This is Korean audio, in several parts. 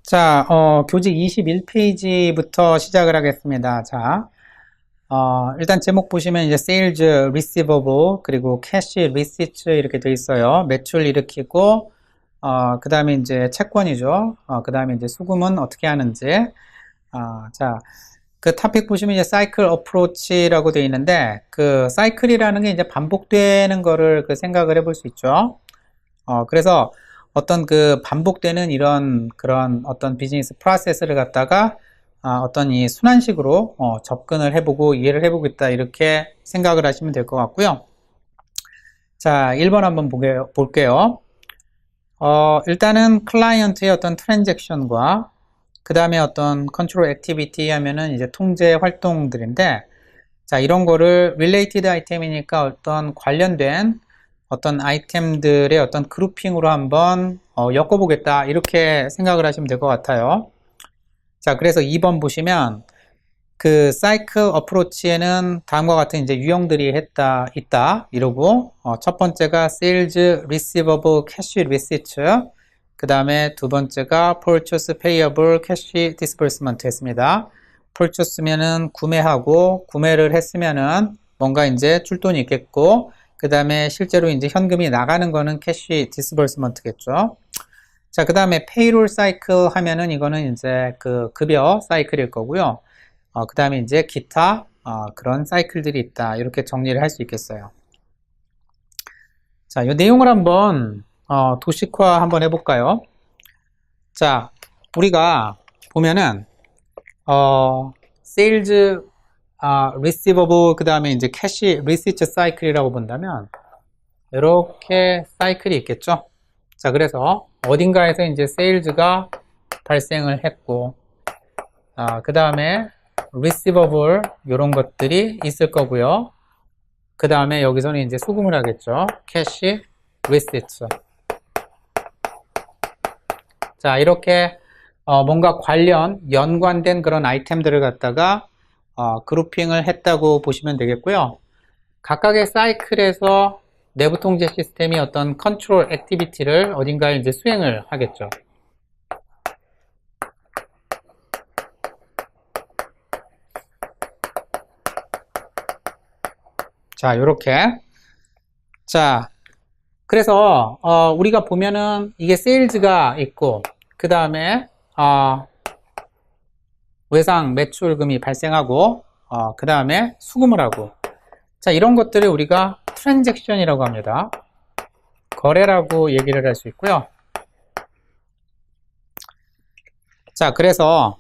자, 교직 21페이지부터 시작을 하겠습니다. 자, 일단 제목 보시면 이제 Sales Receivable 그리고 Cash Receipts 이렇게 돼 있어요. 매출 일으키고, 그 다음에 이제 채권이죠. 그 다음에 이제 수금은 어떻게 하는지. 자, 그 토픽 보시면 이제 Cycle Approach라고 돼 있는데, 그 사이클이라는 게 이제 반복되는 거를 그 생각을 해볼 수 있죠. 그래서 어떤 그 반복되는 이런 그런 어떤 비즈니스 프로세스를 갖다가 어떤 이 순환식으로 접근을 해보고 이해를 해보고 있다 이렇게 생각을 하시면 될 것 같고요. 자, 1번 한번 볼게요. 일단은 클라이언트의 어떤 트랜잭션과 그 다음에 어떤 컨트롤 액티비티 하면은 이제 통제 활동들인데, 자, 이런 거를 related 아이템이니까 어떤 관련된 어떤 아이템들의 어떤 그룹핑으로 한번 엮어보겠다 이렇게 생각을 하시면 될 것 같아요. 자, 그래서 2번 보시면 그 사이클 어프로치에는 다음과 같은 이제 유형들이 있다 이러고, 첫 번째가 Sales Receivable Cash Receipts, 그 다음에 두 번째가 Purchase Payable Cash Disbursement 했습니다. Purchase면은 구매하고, 구매를 했으면은 뭔가 이제 출돈이 있겠고, 그 다음에 실제로 이제 현금이 나가는 거는 캐시 디스버스먼트겠죠. 자, 그 다음에 페이롤 사이클 하면은 이거는 이제 그 급여 사이클일 거고요. 그 다음에 이제 기타 그런 사이클들이 있다 이렇게 정리를 할 수 있겠어요. 자, 이 내용을 한번 도식화 한번 해볼까요? 자, 우리가 보면은 세일즈 receivable 그 다음에 이제 캐시 리시트 사이클이라고 본다면 이렇게 사이클이 있겠죠. 자, 그래서 어딘가에서 이제 세일즈가 발생을 했고, 그 다음에 receivable 이런 것들이 있을 거고요. 그 다음에 여기서는 이제 수금을 하겠죠. 캐시 리시트. 자, 이렇게 뭔가 연관된 그런 아이템들을 갖다가 그룹핑을 했다고 보시면 되겠고요. 각각의 사이클에서 내부 통제 시스템이 어떤 컨트롤 액티비티를 어딘가에 이제 수행을 하겠죠. 자, 요렇게. 자, 그래서 우리가 보면은 이게 세일즈가 있고, 그 다음에 외상 매출금이 발생하고, 그 다음에 수금을 하고, 자, 이런 것들을 우리가 트랜잭션이라고 합니다. 거래라고 얘기를 할 수 있고요. 자, 그래서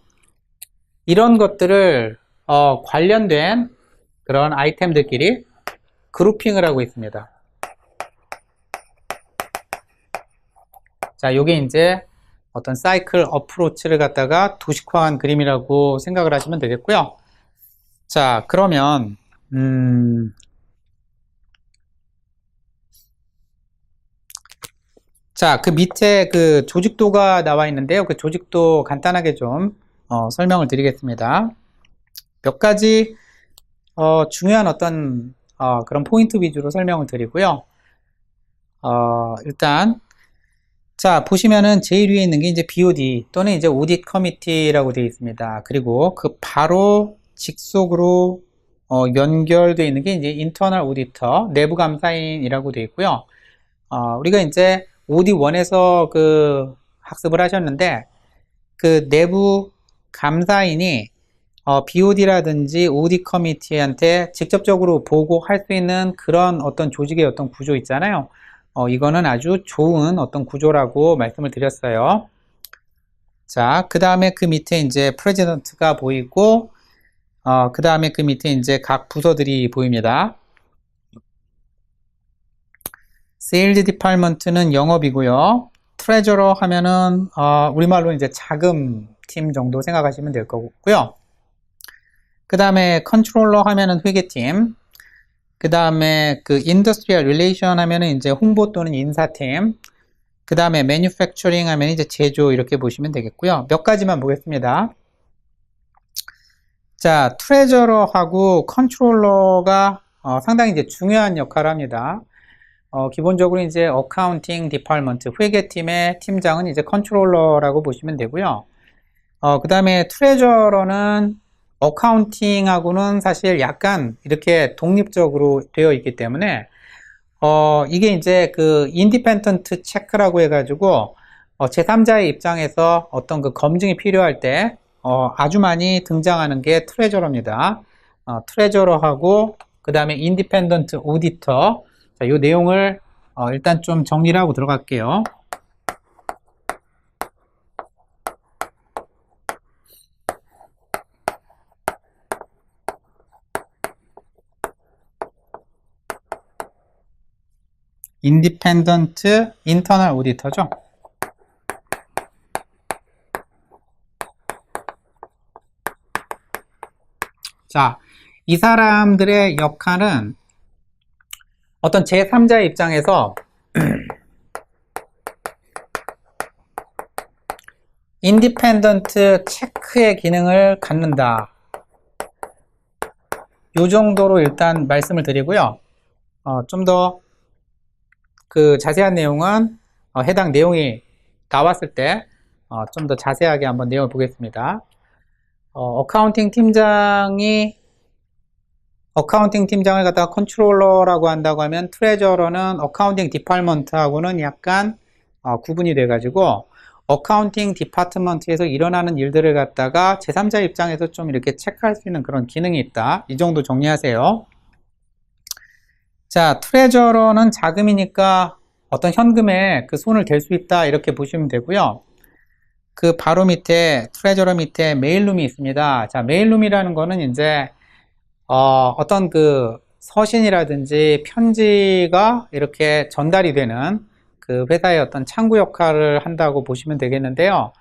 이런 것들을 관련된 그런 아이템들끼리 그룹핑을 하고 있습니다. 자, 요게 이제 어떤 사이클 어프로치를 갖다가 도식화한 그림이라고 생각을 하시면 되겠고요. 자, 그러면 자, 그 밑에 그 조직도가 나와 있는데요. 그 조직도 간단하게 좀 설명을 드리겠습니다. 몇 가지 중요한 어떤 그런 포인트 위주로 설명을 드리고요. 일단 자, 보시면은 제일 위에 있는 게 이제 BOD 또는 이제 오디트 커미티라고 되어 있습니다. 그리고 그 바로 직속으로 연결되어 있는 게 이제 인터널 오디터, 내부 감사인이라고 되어 있고요. 우리가 이제 OD1에서 그 학습을 하셨는데, 그 내부 감사인이 BOD라든지 OD 커미티한테 직접적으로 보고할 수 있는 그런 어떤 조직의 어떤 구조 있잖아요. 이거는 아주 좋은 어떤 구조라고 말씀을 드렸어요. 자, 그 다음에 그 밑에 이제 프레지던트가 보이고, 그 다음에 그 밑에 이제 각 부서들이 보입니다. 세일즈 디파트먼트는 영업이고요. 트레저러 하면은 우리말로 이제 자금팀 정도 생각하시면 될 거고요. 그 다음에 컨트롤러 하면은 회계팀. 그 다음에 그 인더스트리얼 릴레이션 하면은 이제 홍보 또는 인사팀. 그 다음에 매뉴팩처링 하면 이제 제조 이렇게 보시면 되겠고요. 몇 가지만 보겠습니다. 자, 트레저러하고 컨트롤러가 상당히 이제 중요한 역할을 합니다. 기본적으로 이제 어카운팅 디파트먼트, 회계팀의 팀장은 이제 컨트롤러라고 보시면 되고요. 그 다음에 트레저러는 어카운팅하고는 사실 약간 이렇게 독립적으로 되어 있기 때문에 이게 이제 그 인디펜던트 체크라고 해가지고 제3자의 입장에서 어떤 그 검증이 필요할 때 아주 많이 등장하는 게 트레저러입니다. 트레저러하고 그 다음에 인디펜던트 오디터. 자, 이 내용을 일단 좀 정리를 하고 들어갈게요. 인디펜던트 인터널 오디터죠. 자, 이 사람들의 역할은 어떤 제3자의 입장에서 인디펜던트 체크의 기능을 갖는다. 이 정도로 일단 말씀을 드리고요. 좀 더 그 자세한 내용은 해당 내용이 나왔을 때 좀 더 자세하게 한번 내용을 보겠습니다. 어카운팅 팀장을 갖다가 컨트롤러라고 한다고 하면 트레저러는 어카운팅 디파트먼트하고는 약간 구분이 돼 가지고 어카운팅 디파트먼트에서 일어나는 일들을 갖다가 제3자 입장에서 좀 이렇게 체크할 수 있는 그런 기능이 있다. 이 정도 정리하세요. 자, 트레저러는 자금이니까 어떤 현금에 그 손을 댈 수 있다. 이렇게 보시면 되고요. 그 바로 밑에 트레저러 밑에 메일룸이 있습니다. 자, 메일룸이라는 거는 이제 어떤 그 서신이라든지 편지가 이렇게 전달이 되는 그 회사의 어떤 창구 역할을 한다고 보시면 되겠는데요.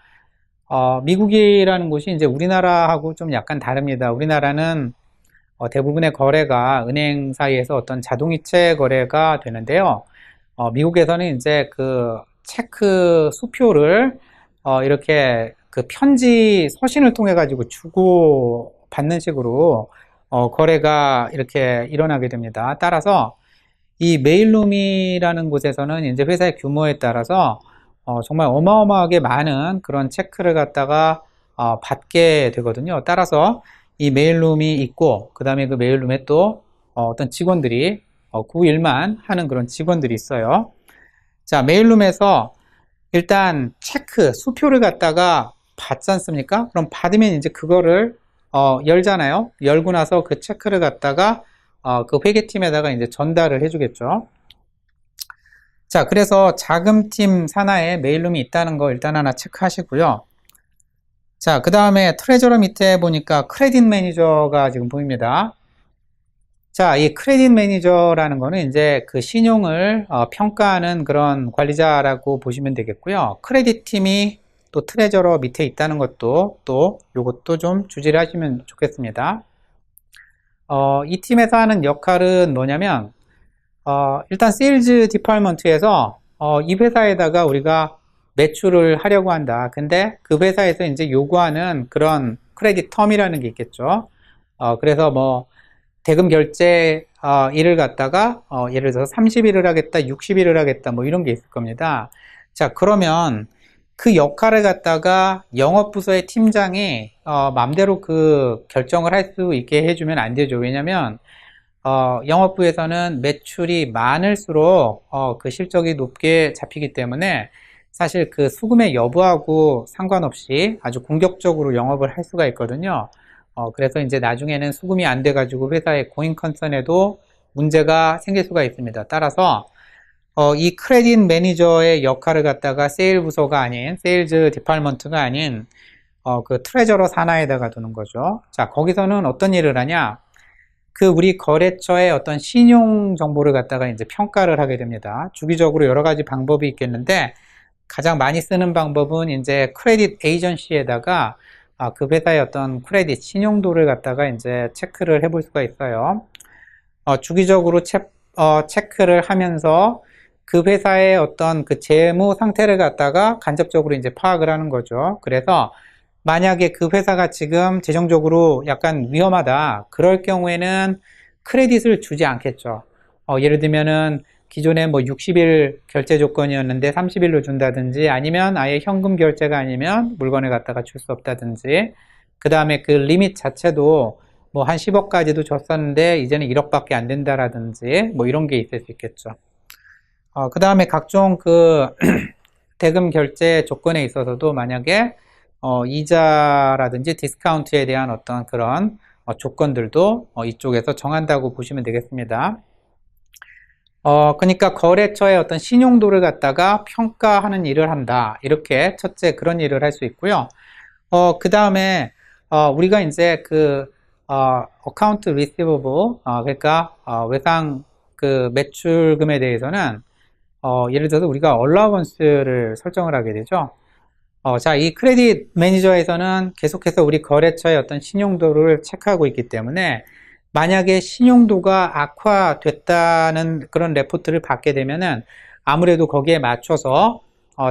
미국이라는 곳이 이제 우리나라하고 좀 약간 다릅니다. 우리나라는 대부분의 거래가 은행 사이에서 어떤 자동이체 거래가 되는데요. 미국에서는 이제 그 체크 수표를 이렇게 그 편지 서신을 통해 가지고 주고 받는 식으로 거래가 이렇게 일어나게 됩니다. 따라서 이 메일룸이라는 곳에서는 이제 회사의 규모에 따라서 정말 어마어마하게 많은 그런 체크를 갖다가 받게 되거든요. 따라서 이 메일룸이 있고 그 다음에 그 메일룸에 또 어떤 직원들이 그 일만 하는 그런 직원들이 있어요. 자, 메일룸에서 일단 체크 수표를 갖다가 받지 않습니까? 그럼 받으면 이제 그거를 열잖아요. 열고 나서 그 체크를 갖다가 그 회계팀에다가 이제 전달을 해주겠죠. 자, 그래서 자금팀 산하에 메일룸이 있다는 거 일단 하나 체크하시고요. 자, 그 다음에 트레저러 밑에 보니까 크레딧 매니저가 지금 보입니다. 자, 이 크레딧 매니저라는 거는 이제 그 신용을 평가하는 그런 관리자라고 보시면 되겠고요. 크레딧 팀이 또 트레저러 밑에 있다는 것도 또 요것도 좀 주지를 하시면 좋겠습니다. 이 팀에서 하는 역할은 뭐냐면 일단 세일즈 디파트먼트에서 이 회사에다가 우리가 매출을 하려고 한다. 근데 그 회사에서 이제 요구하는 그런 크레딧 텀이라는 게 있겠죠. 그래서 뭐 대금 결제 일을 갖다가 예를 들어서 30일을 하겠다, 60일을 하겠다, 뭐 이런 게 있을 겁니다. 자, 그러면 그 역할을 갖다가 영업부서의 팀장이 마음대로 그 결정을 할 수 있게 해주면 안 되죠. 왜냐면 영업부에서는 매출이 많을수록 그 실적이 높게 잡히기 때문에 사실 그 수금의 여부하고 상관없이 아주 공격적으로 영업을 할 수가 있거든요. 그래서 이제 나중에는 수금이 안 돼가지고 회사의 고잉 컨선에도 문제가 생길 수가 있습니다. 따라서 이 크레딧 매니저의 역할을 갖다가 세일 부서가 아닌 세일즈 디파트먼트가 아닌 그 트레저러 산하에다가 두는 거죠. 자, 거기서는 어떤 일을 하냐? 그 우리 거래처의 어떤 신용 정보를 갖다가 이제 평가를 하게 됩니다. 주기적으로 여러 가지 방법이 있겠는데 가장 많이 쓰는 방법은 이제 크레딧 에이전시에다가 그 회사의 어떤 크레딧 신용도를 갖다가 이제 체크를 해볼 수가 있어요. 주기적으로 체크를 하면서 그 회사의 어떤 그 재무 상태를 갖다가 간접적으로 이제 파악을 하는 거죠. 그래서 만약에 그 회사가 지금 재정적으로 약간 위험하다. 그럴 경우에는 크레딧을 주지 않겠죠. 예를 들면은 기존에 뭐 60일 결제 조건이었는데 30일로 준다든지 아니면 아예 현금 결제가 아니면 물건을 갖다가 줄 수 없다든지 그 다음에 그 리밋 자체도 뭐 한 10억까지도 줬었는데 이제는 1억밖에 안 된다라든지 뭐 이런 게 있을 수 있겠죠. 그 다음에 각종 그 대금 결제 조건에 있어서도 만약에 이자라든지 디스카운트에 대한 어떤 그런 조건들도 이쪽에서 정한다고 보시면 되겠습니다. 그러니까 거래처의 어떤 신용도를 갖다가 평가하는 일을 한다. 이렇게 첫째 그런 일을 할 수 있고요. 그 다음에 우리가 이제 그 어카운트 리시버블 그러니까 외상 그 매출금에 대해서는 예를 들어서 우리가 얼라원스를 설정을 하게 되죠. 자, 이 크레딧 매니저에서는 계속해서 우리 거래처의 어떤 신용도를 체크하고 있기 때문에 만약에 신용도가 악화됐다는 그런 레포트를 받게 되면은 아무래도 거기에 맞춰서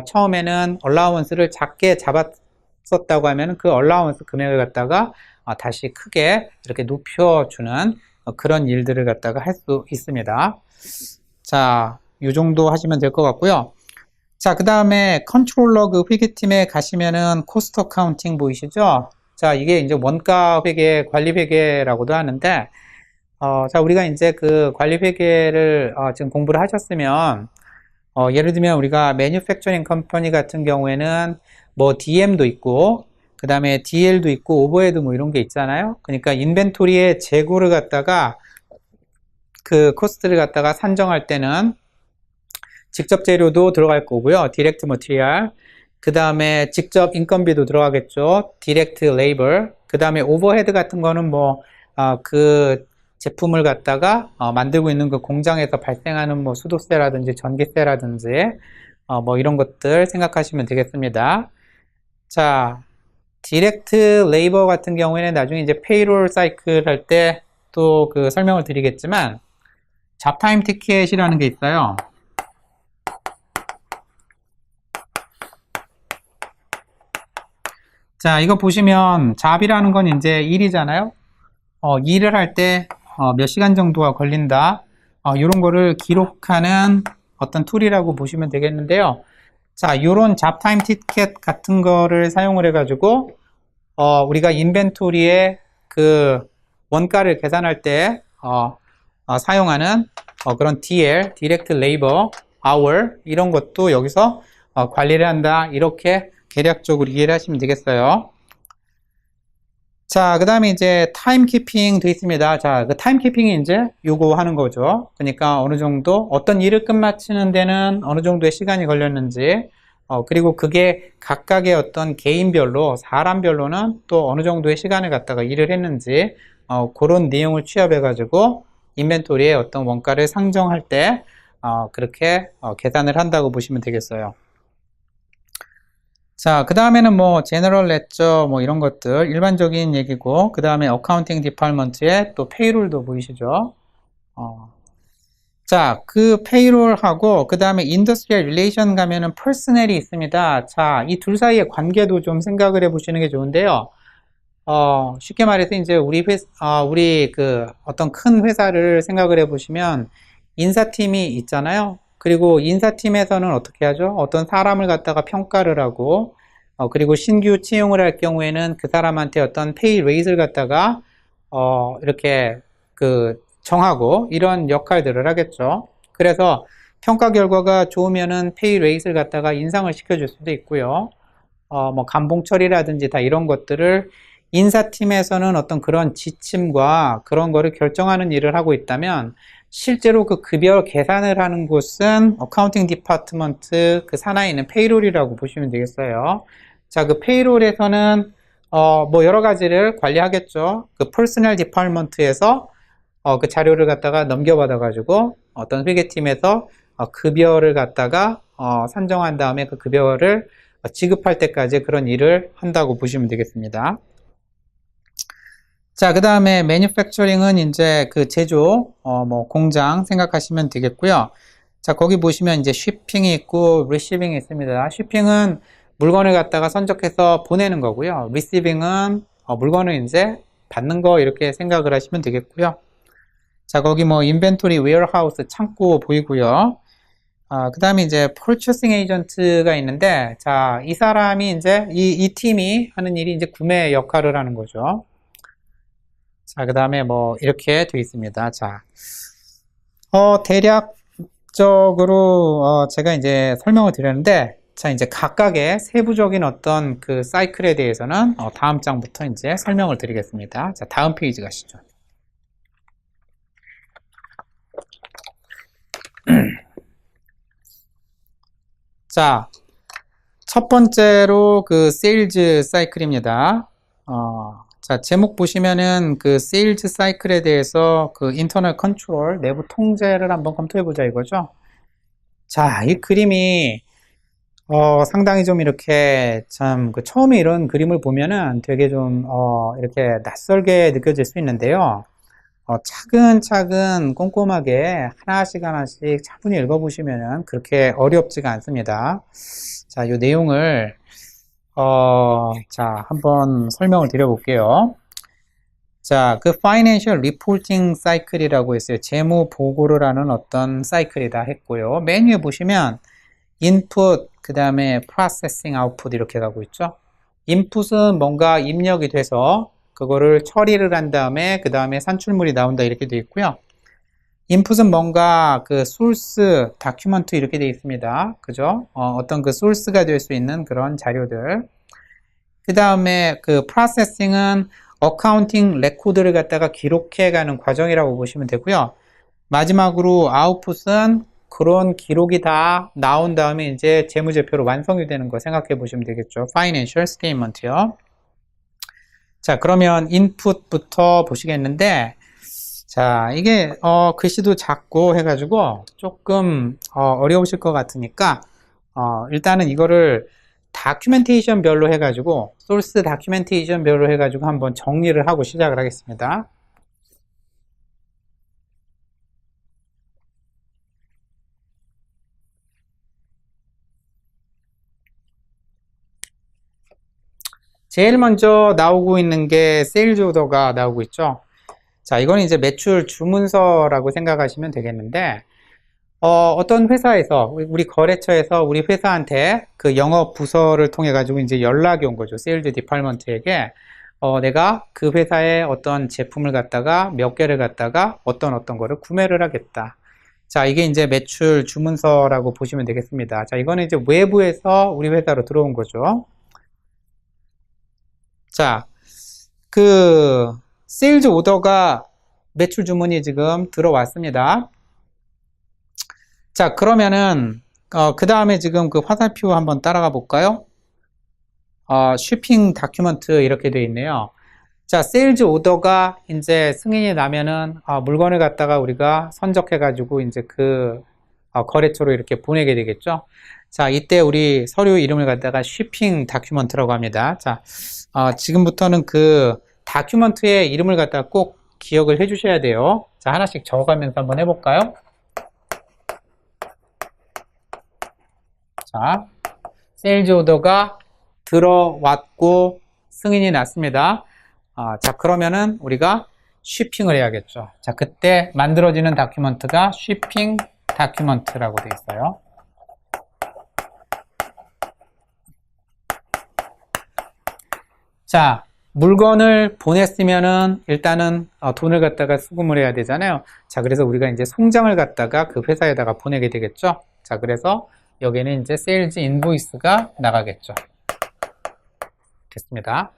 처음에는 얼라원스를 작게 잡았었다고 하면은 그 얼라원스 금액을 갖다가 다시 크게 이렇게 높여주는 그런 일들을 갖다가 할 수 있습니다. 자, 이 정도 하시면 될 것 같고요. 자, 그 다음에 컨트롤러 그 회계팀에 가시면은 코스트 어카운팅 보이시죠? 자, 이게 이제 원가 회계, 관리 회계라고도 하는데, 자, 우리가 이제 그 관리 회계를 지금 공부를 하셨으면, 예를 들면 우리가 매뉴팩처링 컴퍼니 같은 경우에는 뭐 DM도 있고, 그 다음에 DL도 있고, 오버헤드 뭐 이런 게 있잖아요. 그러니까 인벤토리의 재고를 갖다가 그 코스트를 갖다가 산정할 때는 직접 재료도 들어갈 거고요. 디렉트 머티리얼. 그 다음에 직접 인건비도 들어가겠죠. 디렉트 레이버. 그 다음에 오버헤드 같은 거는 뭐, 그 제품을 갖다가 만들고 있는 그 공장에서 발생하는 뭐 수도세라든지 전기세라든지 뭐 이런 것들 생각하시면 되겠습니다. 자, 디렉트 레이버 같은 경우에는 나중에 이제 페이롤 사이클 할 때 또 그 설명을 드리겠지만 잡타임 티켓이라는 게 있어요. 자, 이거 보시면 잡이라는 건 이제 일이잖아요. 일을 할 때 몇 시간 정도가 걸린다. 이런 거를 기록하는 어떤 툴이라고 보시면 되겠는데요. 자, 이런 잡타임 티켓 같은 거를 사용을 해가지고 우리가 인벤토리의 그 원가를 계산할 때 사용하는 그런 DL, Direct Labor Hour 이런 것도 여기서 관리를 한다. 이렇게 대략적으로 이해를 하시면 되겠어요. 자, 그 다음에 이제 타임키핑 돼 있습니다. 자, 그 타임키핑이 이제 요거 하는 거죠. 그러니까 어느 정도 어떤 일을 끝마치는 데는 어느 정도의 시간이 걸렸는지 그리고 그게 각각의 어떤 개인별로 사람별로는 또 어느 정도의 시간을 갖다가 일을 했는지 그런 내용을 취합해 가지고 인벤토리의 어떤 원가를 상정할 때 그렇게 계산을 한다고 보시면 되겠어요. 자, 그 다음에는 뭐 제너럴 레저 뭐 이런 것들 일반적인 얘기고 그 다음에 어카운팅 디파트먼트에 또 페이롤도 보이시죠? 자, 그 페이롤하고 그 다음에 인더스트리얼 릴레이션 가면은 퍼스널이 있습니다. 자, 이 둘 사이의 관계도 좀 생각을 해 보시는 게 좋은데요. 쉽게 말해서 이제 우리 그 어떤 큰 회사를 생각을 해 보시면 인사팀이 있잖아요. 그리고 인사팀에서는 어떻게 하죠? 어떤 사람을 갖다가 평가를 하고, 그리고 신규 채용을 할 경우에는 그 사람한테 어떤 페이 레이즈를 갖다가, 이렇게 그 정하고 이런 역할들을 하겠죠. 그래서 평가 결과가 좋으면은 페이 레이즈를 갖다가 인상을 시켜줄 수도 있고요. 뭐 감봉 처리라든지 다 이런 것들을 인사팀에서는 어떤 그런 지침과 그런 거를 결정하는 일을 하고 있다면 실제로 그 급여 계산을 하는 곳은 어카운팅 디파트먼트 그 산하에 있는 페이롤이라고 보시면 되겠어요. 자, 그 페이롤에서는 뭐 여러 가지를 관리하겠죠. 그 퍼스널 디파트먼트에서 그 자료를 갖다가 넘겨받아 가지고 어떤 회계팀에서 급여를 갖다가 산정한 다음에 그 급여를 지급할 때까지 그런 일을 한다고 보시면 되겠습니다. 자, 그 다음에 매니팩처링은 이제 그 제조, 뭐 공장 생각하시면 되겠고요. 자, 거기 보시면 이제 쉬핑이 있고 리시빙이 있습니다. 쉬핑은 물건을 갖다가 선적해서 보내는 거고요. 리시빙은 물건을 이제 받는 거 이렇게 생각을 하시면 되겠고요. 자, 거기 뭐 인벤토리 웨어하우스 창고 보이고요. 그 다음에 이제 purchasing agent가 있는데, 자, 이 사람이 이제 이 팀이 하는 일이 이제 구매 역할을 하는 거죠. 자, 그 다음에 뭐 이렇게 되어 있습니다. 자, 대략적으로 제가 이제 설명을 드렸는데, 자, 이제 각각의 세부적인 어떤 그 사이클에 대해서는 다음 장부터 이제 설명을 드리겠습니다. 자, 다음 페이지 가시죠. 자, 첫 번째로 그 세일즈 사이클입니다. 자, 제목 보시면은 그 세일즈 사이클에 대해서 그 인터널 컨트롤, 내부 통제를 한번 검토해 보자 이거죠. 자, 이 그림이 상당히 좀 이렇게 참 그 처음에 이런 그림을 보면은 되게 좀 이렇게 낯설게 느껴질 수 있는데요. 차근차근 꼼꼼하게 하나씩 하나씩 차분히 읽어보시면은 그렇게 어렵지가 않습니다. 자, 이 내용을 자, 한번 설명을 드려볼게요. 자, 그 Financial Reporting Cycle이라고 했어요. 재무 보고를 하는 어떤 사이클이다 했고요. 맨 위에 보시면 Input, 그 다음에 Processing, Output 이렇게 가고 있죠. Input은 뭔가 입력이 돼서 그거를 처리를 한 다음에 그 다음에 산출물이 나온다 이렇게 되어 있고요. 인풋은 뭔가 그 소스, 다큐먼트 이렇게 되어 있습니다. 그죠? 어떤 그 소스가 될 수 있는 그런 자료들. 그 다음에 그 프로세싱은 어카운팅 레코드를 갖다가 기록해가는 과정이라고 보시면 되고요. 마지막으로 아웃풋은 그런 기록이 다 나온 다음에 이제 재무제표로 완성이 되는 거 생각해 보시면 되겠죠. Financial Statement요. 자, 그러면 인풋부터 보시겠는데, 자, 이게 글씨도 작고 해가지고 조금 어려우실 것 같으니까 일단은 이거를 다큐멘테이션 별로 해가지고 소스 다큐멘테이션 별로 해가지고 한번 정리를 하고 시작을 하겠습니다. 제일 먼저 나오고 있는 게 세일즈 오더가 나오고 있죠. 자, 이거는 이제 매출 주문서라고 생각하시면 되겠는데, 어떤 회사에서, 우리 거래처에서 우리 회사한테 그 영업 부서를 통해 가지고 이제 연락이 온 거죠. 세일즈 디파먼트에게. 내가 그 회사의 어떤 제품을 갖다가 몇 개를 갖다가 어떤 거를 구매를 하겠다. 자, 이게 이제 매출 주문서라고 보시면 되겠습니다. 자, 이거는 이제 외부에서 우리 회사로 들어온 거죠. 자, 그 세일즈 오더가 매출 주문이 지금 들어왔습니다. 자, 그러면은 그 다음에 지금 그 화살표 한번 따라가 볼까요? 쉬핑 다큐먼트 이렇게 되어 있네요. 자, 세일즈 오더가 이제 승인이 나면은 물건을 갖다가 우리가 선적해 가지고 이제 그 거래처로 이렇게 보내게 되겠죠. 자, 이때 우리 서류 이름을 갖다가 쉬핑 다큐먼트라고 합니다. 자, 지금부터는 그 다큐먼트의 이름을 갖다가 꼭 기억을 해 주셔야 돼요. 자, 하나씩 적어가면서 한번 해볼까요? 자, 세일즈 오더가 들어왔고 승인이 났습니다. 자, 그러면은 우리가 쉬핑을 해야겠죠. 자, 그때 만들어지는 다큐먼트가 쉬핑 다큐먼트라고 되어 있어요. 자, 물건을 보냈으면은 일단은 돈을 갖다가 수금을 해야 되잖아요. 자, 그래서 우리가 이제 송장을 갖다가 그 회사에다가 보내게 되겠죠. 자, 그래서 여기는 이제 세일즈 인보이스가 나가겠죠. 됐습니다.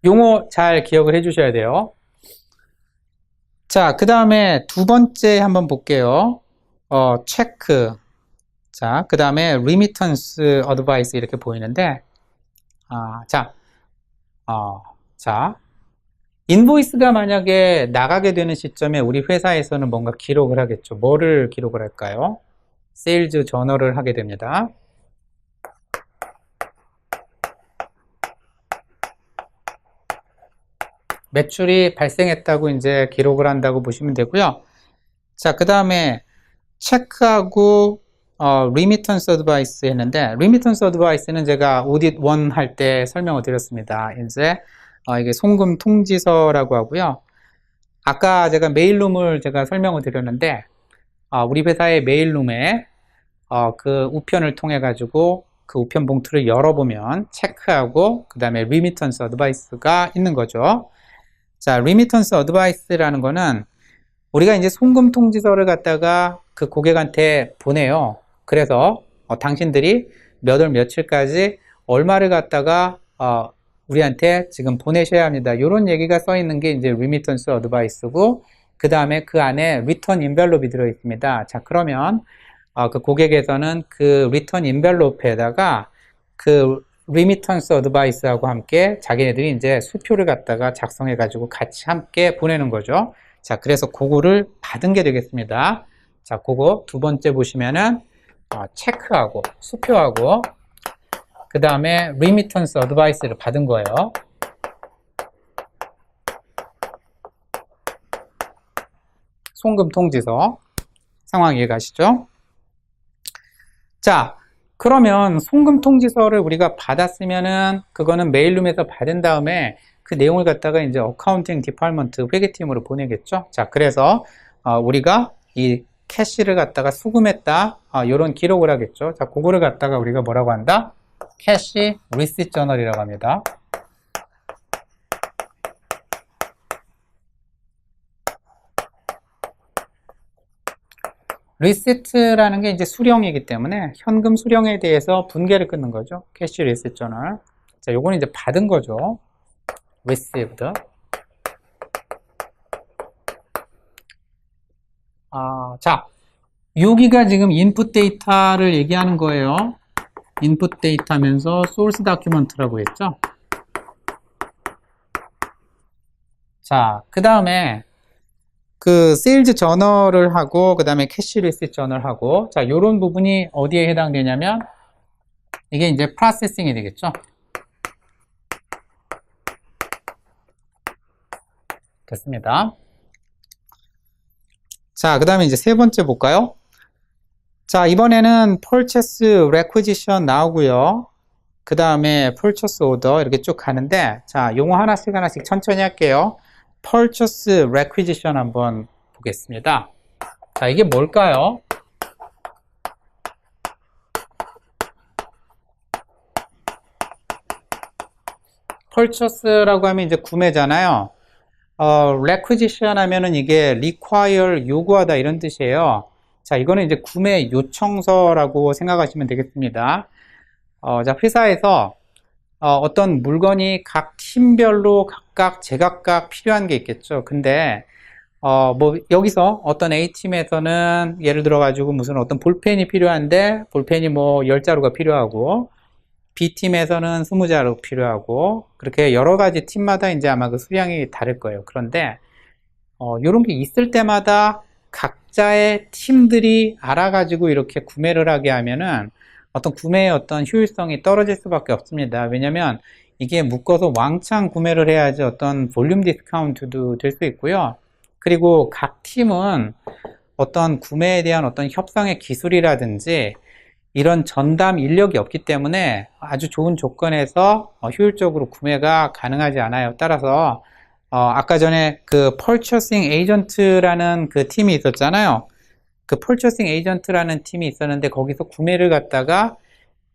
용어 잘 기억을 해 주셔야 돼요. 자, 그 다음에 두 번째 한번 볼게요. 체크. 자, 그 다음에 리미턴스 어드바이스 이렇게 보이는데, 자, 인보이스가 만약에 나가게 되는 시점에 우리 회사에서는 뭔가 기록을 하겠죠. 뭐를 기록을 할까요? 세일즈 저널을 하게 됩니다. 매출이 발생했다고 이제 기록을 한다고 보시면 되고요. 자, 그 다음에 체크하고 리미턴스 어드바이스 했는데, 리미턴스 어드바이스는 제가 오딧 1 할 때 설명을 드렸습니다. 이제 이게 송금 통지서라고 하고요. 아까 제가 메일룸을 제가 설명을 드렸는데, 우리 회사의 메일룸에 그 우편을 통해 가지고 그 우편 봉투를 열어보면 체크하고 그 다음에 리미턴스 어드바이스가 있는 거죠. 자, 리미턴스 어드바이스라는 거는 우리가 이제 송금 통지서를 갖다가 그 고객한테 보내요. 그래서 당신들이 몇 월 며칠까지 얼마를 갖다가 우리한테 지금 보내셔야 합니다. 이런 얘기가 써 있는 게 이제 리미턴스 어드바이스고, 그 다음에 그 안에 리턴 인벨롭이 들어 있습니다. 자, 그러면 그 고객에서는 그 리턴 인벨롭에다가 그 리미턴스 어드바이스하고 함께 자기네들이 이제 수표를 갖다가 작성해 가지고 같이 함께 보내는 거죠. 자, 그래서 그거를 받은 게 되겠습니다. 자, 그거 두 번째 보시면은 체크하고 수표하고 그 다음에 리미턴스 어드바이스를 받은 거예요. 송금 통지서 상황 이해가시죠? 자, 그러면 송금 통지서를 우리가 받았으면은 그거는 메일룸에서 받은 다음에 그 내용을 갖다가 이제 어카운팅 디파트먼트 회계팀으로 보내겠죠. 자, 그래서 우리가 이 캐시를 갖다가 수금했다, 이런 기록을 하겠죠. 자, 그거를 갖다가 우리가 뭐라고 한다? 캐시 리시트 저널이라고 합니다. 리시트라는 게 이제 수령이기 때문에 현금 수령에 대해서 분계를 끊는 거죠. 캐시 리시트 저널. 자, 요거는 이제 받은 거죠. received. 자, 여기가 지금 인풋 데이터를 얘기하는 거예요. 인풋 데이터면서 소스 다큐먼트라고 했죠. 자, 그 다음에 그 세일즈 저널을 하고 그 다음에 캐시 리시트 저널 하고, 자, 요런 부분이 어디에 해당되냐면 이게 이제 프로세싱이 되겠죠. 됐습니다. 자, 그 다음에 이제 세 번째 볼까요? 자, 이번에는 purchase requisition 나오고요. 그 다음에 purchase order 이렇게 쭉 가는데, 자, 용어 하나씩 하나씩 천천히 할게요. purchase requisition 한번 보겠습니다. 자, 이게 뭘까요? purchase라고 하면 이제 구매잖아요. requisition 하면은 이게 require 요구하다 이런 뜻이에요. 자, 이거는 이제 구매 요청서라고 생각하시면 되겠습니다. 자, 회사에서 어떤 물건이 각 팀별로 각각 제각각 필요한 게 있겠죠. 근데 뭐 여기서 어떤 A팀에서는 예를 들어 가지고 무슨 어떤 볼펜이 필요한데 볼펜이 뭐 10자루가 필요하고, B팀에서는 20자루 필요하고, 그렇게 여러 가지 팀마다 이제 아마 그 수량이 다를 거예요. 그런데 이런 게 있을 때마다 각자의 팀들이 알아가지고 이렇게 구매를 하게 하면은 어떤 구매의 어떤 효율성이 떨어질 수밖에 없습니다. 왜냐면 이게 묶어서 왕창 구매를 해야지 어떤 볼륨 디스카운트도 될 수 있고요. 그리고 각 팀은 어떤 구매에 대한 어떤 협상의 기술이라든지 이런 전담 인력이 없기 때문에 아주 좋은 조건에서 효율적으로 구매가 가능하지 않아요. 따라서 아까 전에 그 Purchasing Agent라는 그 팀이 있었잖아요. 그 Purchasing Agent라는 팀이 있었는데 거기서 구매를 갖다가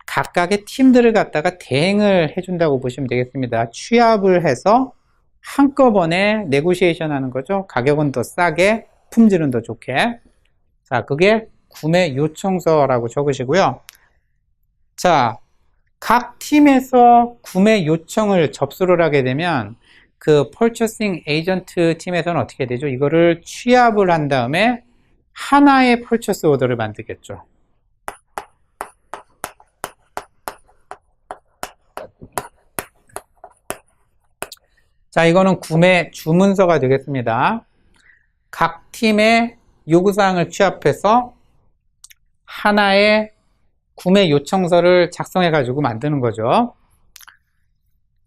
각각의 팀들을 갖다가 대행을 해준다고 보시면 되겠습니다. 취합을 해서 한꺼번에 네고시에이션 하는 거죠. 가격은 더 싸게, 품질은 더 좋게. 자, 그게 구매 요청서라고 적으시고요. 자, 각 팀에서 구매 요청을 접수를 하게 되면 그 Purchasing Agent 팀에서는 어떻게 되죠? 이거를 취합을 한 다음에 하나의 Purchase Order를 만들겠죠. 자, 이거는 구매 주문서가 되겠습니다. 각 팀의 요구사항을 취합해서 하나의 구매 요청서를 작성해 가지고 만드는 거죠.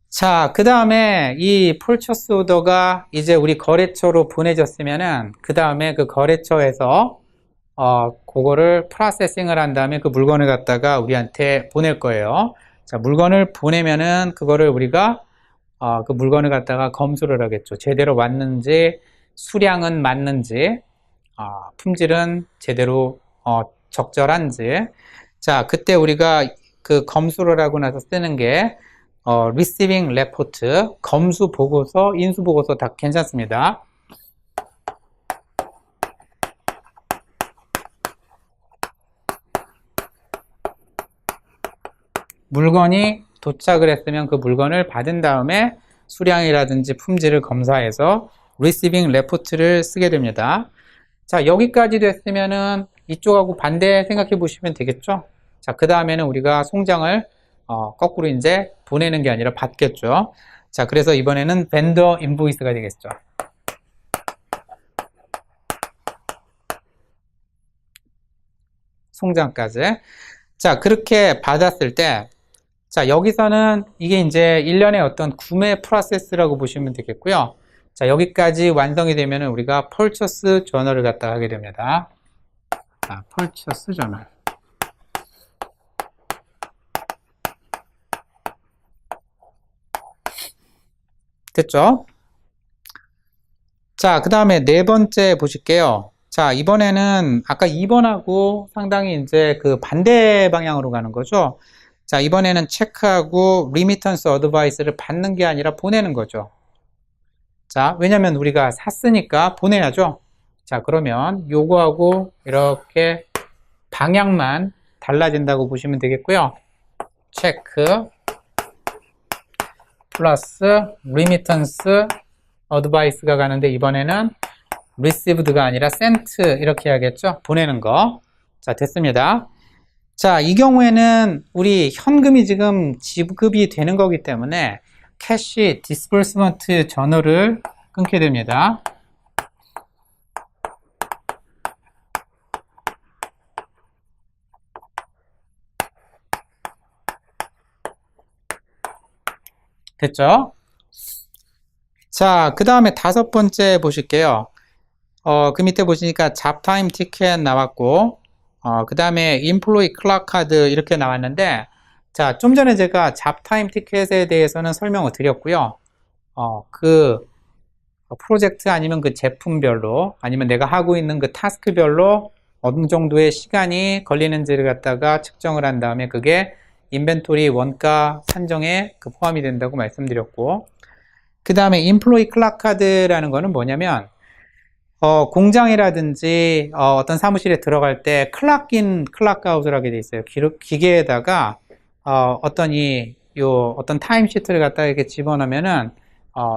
자, 그 다음에 이 purchase order가 이제 우리 거래처로 보내졌으면은 그 다음에 그 거래처에서 그거를 프로세싱을 한 다음에 그 물건을 갖다가 우리한테 보낼 거예요. 자, 물건을 보내면은 그거를 우리가 그 물건을 갖다가 검수를 하겠죠. 제대로 왔는지, 수량은 맞는지, 품질은 제대로 적절한지. 자, 그때 우리가 그 검수를 하고 나서 쓰는 게 receiving report, 검수 보고서, 인수 보고서 다 괜찮습니다. 물건이 도착을 했으면 그 물건을 받은 다음에 수량이라든지 품질을 검사해서 receiving report를 쓰게 됩니다. 자, 여기까지 됐으면은 이쪽하고 반대 생각해 보시면 되겠죠? 자, 그 다음에는 우리가 송장을 거꾸로 이제 보내는 게 아니라 받겠죠. 자, 그래서 이번에는 vendor invoice가 되겠죠. 송장까지. 자, 그렇게 받았을 때, 자, 여기서는 이게 이제 일련의 어떤 구매 프로세스라고 보시면 되겠고요. 자, 여기까지 완성이 되면 우리가 purchase journal을 갖다 하게 됩니다. 자, purchase journal. 됐죠? 자, 그 다음에 네 번째 보실게요. 자, 이번에는 아까 2번하고 상당히 이제 그 반대 방향으로 가는 거죠. 자, 이번에는 체크하고 remittance advice를 받는 게 아니라 보내는 거죠. 자, 왜냐면 우리가 샀으니까 보내야죠. 자, 그러면 요거하고 이렇게 방향만 달라진다고 보시면 되겠고요. 체크 플러스 remittance advice가 가는데 이번에는 received가 아니라 sent 이렇게 해야겠죠. 보내는 거. 자, 됐습니다. 자, 이 경우에는 우리 현금이 지금 지급이 되는 거기 때문에 캐시 디스버스먼트 저널을 끊게 됩니다. 됐죠? 자, 그 다음에 다섯 번째 보실게요. 그 밑에 보시니까 잡타임 티켓 나왔고, 그 다음에 인플로이 클락 카드 이렇게 나왔는데, 자, 좀 전에 제가 잡타임 티켓에 대해서는 설명을 드렸고요. 그 프로젝트 아니면 그 제품별로 아니면 내가 하고 있는 그 타스크별로 어느 정도의 시간이 걸리는지를 갖다가 측정을 한 다음에 그게 인벤토리 원가 산정에 그 포함이 된다고 말씀드렸고, 그 다음에 인플로이 클락 카드라는 거는 뭐냐면 공장이라든지 어떤 사무실에 들어갈 때 클락인 클락아웃을 하게 돼 있어요. 기계에다가 어떤 어떤 타임시트를 갖다가 이렇게 집어넣으면은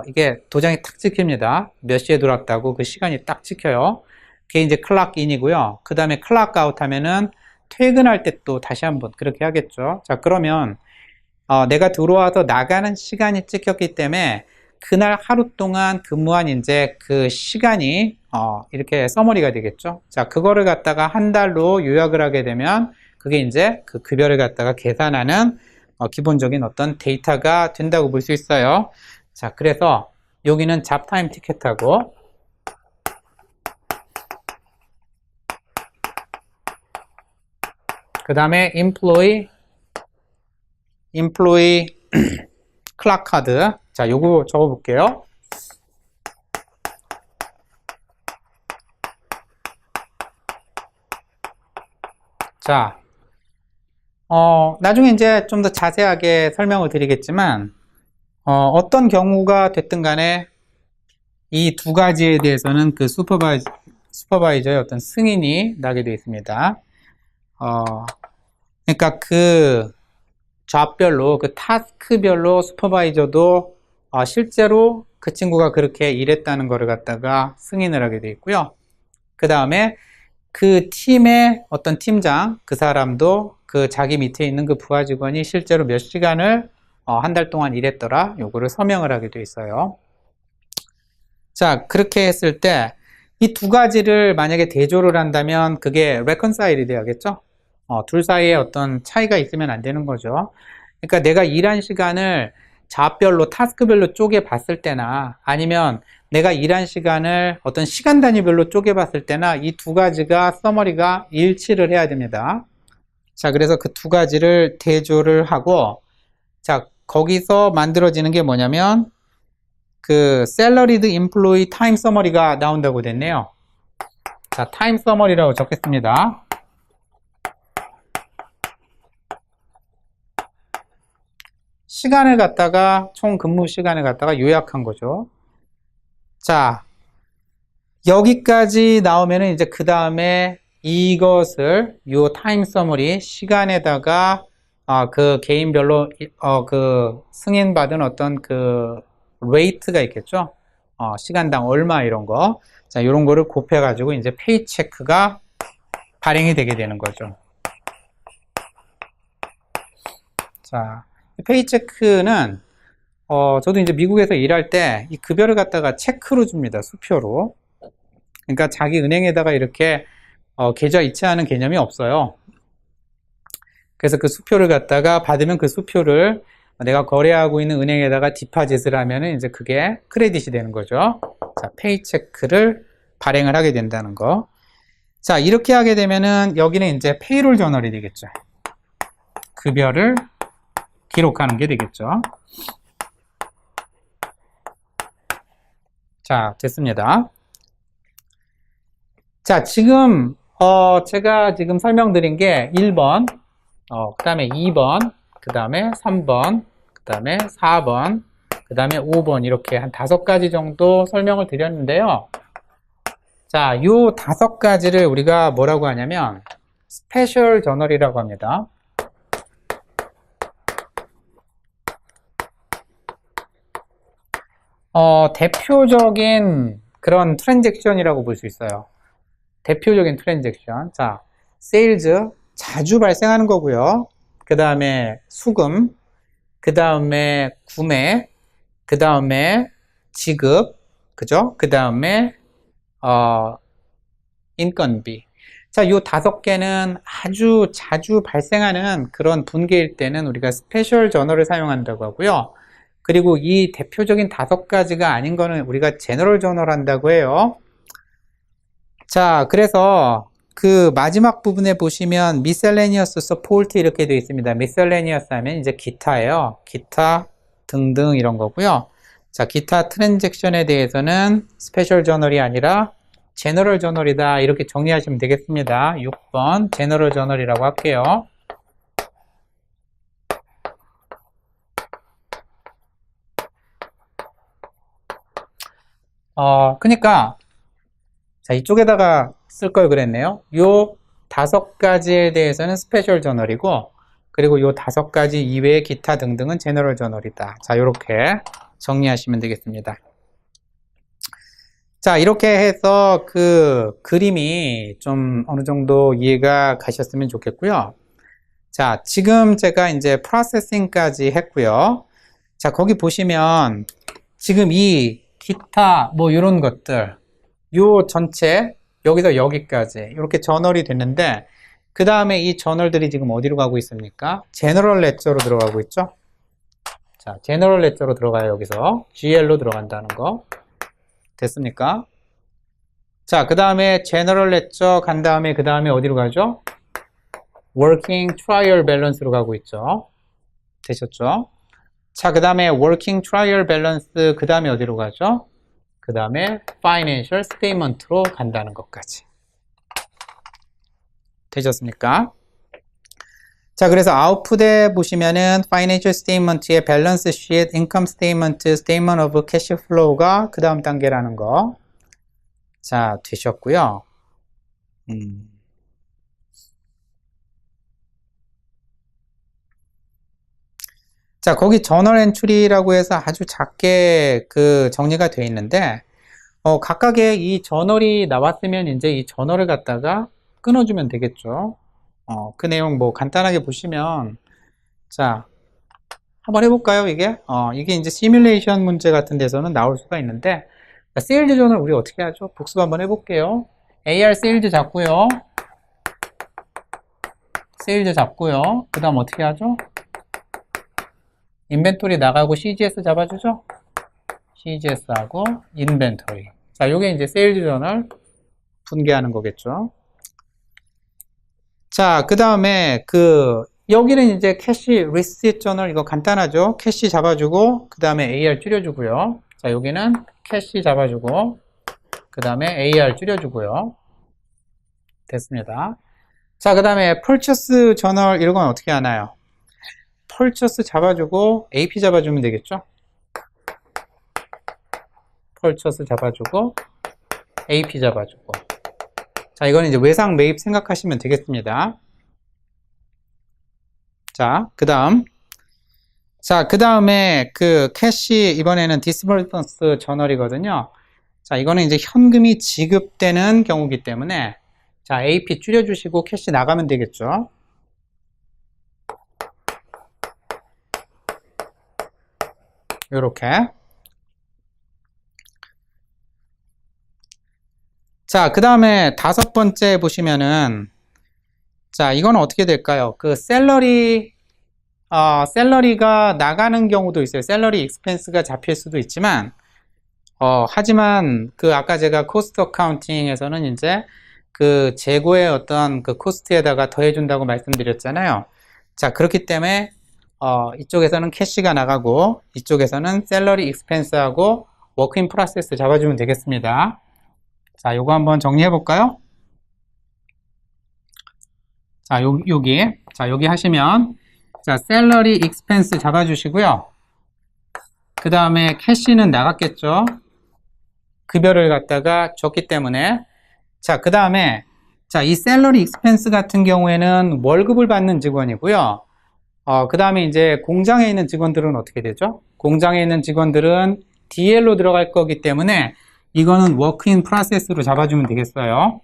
이게 도장이 탁 찍힙니다. 몇 시에 들어왔다고 그 시간이 딱 찍혀요. 그게 이제 클락인이고요. 그 다음에 클락아웃 하면은 퇴근할 때 또 다시 한번 그렇게 하겠죠. 자, 그러면 내가 들어와서 나가는 시간이 찍혔기 때문에 그날 하루 동안 근무한 이제 그 시간이 이렇게 서머리가 되겠죠. 자, 그거를 갖다가 한 달로 요약을 하게 되면 그게 이제 그 급여를 갖다가 계산하는 기본적인 어떤 데이터가 된다고 볼 수 있어요. 자, 그래서 여기는 잡타임 티켓하고 그 다음에 employee 클락 카드. 자, 요거 적어 볼게요. 자, 나중에 이제 좀 더 자세하게 설명을 드리겠지만, 어떤 경우가 됐든 간에 이 두 가지에 대해서는 그 슈퍼바이저의 어떤 승인이 나게 되어 있습니다. 그러니까 그 잡별로, 그 타스크별로 슈퍼바이저도 실제로 그 친구가 그렇게 일했다는 거를 갖다가 승인을 하게 되어 있고요. 그 다음에 그 팀의 어떤 팀장, 그 사람도 그 자기 밑에 있는 그 부하 직원이 실제로 몇 시간을 한 달 동안 일했더라, 요거를 서명을 하게 되어 있어요. 자, 그렇게 했을 때 이 두 가지를 만약에 대조를 한다면 그게 reconcile이 돼야겠죠? 둘 사이에 어떤 차이가 있으면 안 되는 거죠. 그러니까 내가 일한 시간을 잡별로, 타스크별로 쪼개 봤을 때나 아니면 내가 일한 시간을 어떤 시간 단위별로 쪼개 봤을 때나 이 두 가지가 서머리가 일치를 해야 됩니다. 자, 그래서 그 두 가지를 대조를 하고, 자, 거기서 만들어지는 게 뭐냐면 그 salaried employee time summary가 나온다고 됐네요. 자, time summary라고 적겠습니다. 시간을 갖다가 총 근무 시간을 갖다가 요약한 거죠. 자, 여기까지 나오면은 이제 그 다음에 이것을 요 타임 서머리 시간에다가 그 개인별로 그 승인받은 어떤 그 레이트가 있겠죠. 시간당 얼마 이런 거. 자, 이런 거를 곱해 가지고 이제 페이체크가 발행이 되게 되는 거죠. 자, 페이체크는 저도 이제 미국에서 일할 때 이 급여를 갖다가 체크로 줍니다. 수표로. 그러니까 자기 은행에다가 이렇게 계좌 이체하는 개념이 없어요. 그래서 그 수표를 갖다가 받으면 그 수표를 내가 거래하고 있는 은행에다가 디파짓을 하면은 이제 그게 크레딧이 되는 거죠. 자, 페이체크를 발행을 하게 된다는 거. 자, 이렇게 하게 되면은 여기는 이제 페이롤 저널이 되겠죠. 급여를 기록하는 게 되겠죠. 자, 됐습니다. 자, 지금 제가 지금 설명드린 게 1번, 그 다음에 2번, 그 다음에 3번, 그 다음에 4번, 그 다음에 5번 이렇게 한 5가지 정도 설명을 드렸는데요. 자, 요 5가지를 우리가 뭐라고 하냐면 스페셜 저널이라고 합니다. 대표적인 그런 트랜잭션이라고 볼 수 있어요. 대표적인 트랜잭션. 자, 세일즈 자주 발생하는 거고요. 그 다음에 수금, 그 다음에 구매, 그 다음에 지급, 그죠? 그 다음에 인건비. 자, 요 5개는 아주 자주 발생하는 그런 분기일 때는 우리가 스페셜 저널을 사용한다고 하고요. 그리고 이 대표적인 5가지가 아닌 거는 우리가 제너럴 저널 한다고 해요. 자, 그래서 그 마지막 부분에 보시면 miscellaneous support 이렇게 되어 있습니다. miscellaneous 하면 이제 기타예요. 기타 등등 이런 거고요. 자, 기타 트랜잭션에 대해서는 스페셜 저널이 아니라 제너럴 저널이다 이렇게 정리하시면 되겠습니다. 6번 제너럴 저널이라고 할게요. 그러니까 자, 이쪽에다가 쓸 걸 그랬네요. 요 5가지에 대해서는 스페셜 저널이고, 그리고 요 5가지 이외의 기타 등등은 제너럴 저널이다. 자, 요렇게 정리하시면 되겠습니다. 자, 이렇게 해서 그 그림이 좀 어느 정도 이해가 가셨으면 좋겠고요. 자, 지금 제가 이제 프로세싱까지 했고요. 자, 거기 보시면 지금 이 기타 뭐 이런 것들 요 전체 여기서 여기까지 이렇게 저널이 됐는데 그 다음에 이 저널들이 지금 어디로 가고 있습니까? 제너럴 레저로 들어가고 있죠. 자, 제너럴 레저로 들어가요. 여기서 GL로 들어간다는 거 됐습니까? 자, 그 다음에 제너럴 레저 간 다음에 그 다음에 어디로 가죠? Working Trial Balance로 가고 있죠. 되셨죠? 자, 그 다음에 Working Trial Balance 그 다음에 어디로 가죠? 그 다음에 Financial Statement로 간다는 것까지 되셨습니까? 자, 그래서 아웃풋에 보시면은 Financial Statement의 Balance Sheet, Income Statement, Statement of Cash Flow가 그 다음 단계라는 거. 자, 되셨고요. 자, 거기 저널 엔트리라고 해서 아주 작게 그 정리가 되어 있는데, 각각의 이 저널이 나왔으면 이제 이 저널을 갖다가 끊어주면 되겠죠. 그 내용 뭐 간단하게 보시면, 자, 한번 해볼까요, 이게? 이게 이제 시뮬레이션 문제 같은 데서는 나올 수가 있는데, 세일즈 저널 우리 어떻게 하죠? 복습 한번 해볼게요. AR 세일즈 잡고요. 세일즈 잡고요. 그 다음 어떻게 하죠? 인벤토리 나가고 CGS 잡아주죠? CGS하고 인벤토리. 자, 요게 이제 세일즈 저널 분개하는 거겠죠. 자, 그 다음에 여기는 이제 캐시 리시트 저널 이거 간단하죠? 캐시 잡아주고 그 다음에 AR 줄여주고요. 자, 여기는 캐시 잡아주고, 그 다음에 AR 줄여주고요. 됐습니다. 자, 그 다음에 펄처스 저널 이런 건 어떻게 하나요? 펄처스 잡아주고 AP 잡아주면 되겠죠? 펄처스 잡아주고 AP 잡아주고. 자, 이거는 이제 외상 매입 생각하시면 되겠습니다. 자, 그 다음에 그 캐시 이번에는 디스버스먼스 저널이거든요. 자, 이거는 이제 현금이 지급되는 경우이기 때문에 자, AP 줄여주시고 캐시 나가면 되겠죠. 요렇게. 자, 그 다음에 5번째 보시면은 자, 이거는 어떻게 될까요? 그 샐러리가 나가는 경우도 있어요. 샐러리 익스펜스가 잡힐 수도 있지만 하지만 그 아까 제가 코스트 어카운팅에서는 이제 그 재고의 어떤 그 코스트에다가 더해준다고 말씀드렸잖아요. 자, 그렇기 때문에 이쪽에서는 캐시가 나가고 이쪽에서는 샐러리 익스펜스하고 워크인 프로세스 잡아주면 되겠습니다. 자, 요거 한번 정리해 볼까요? 자, 여기 하시면 자, 샐러리 익스펜스 잡아주시고요. 그 다음에 캐시는 나갔겠죠. 급여를 갖다가 줬기 때문에. 자, 그 다음에 자, 이 샐러리 익스펜스 같은 경우에는 월급을 받는 직원이고요. 그 다음에 이제 공장에 있는 직원들은 어떻게 되죠? 공장에 있는 직원들은 DL로 들어갈 거기 때문에 이거는 워크인 프로세스로 잡아주면 되겠어요.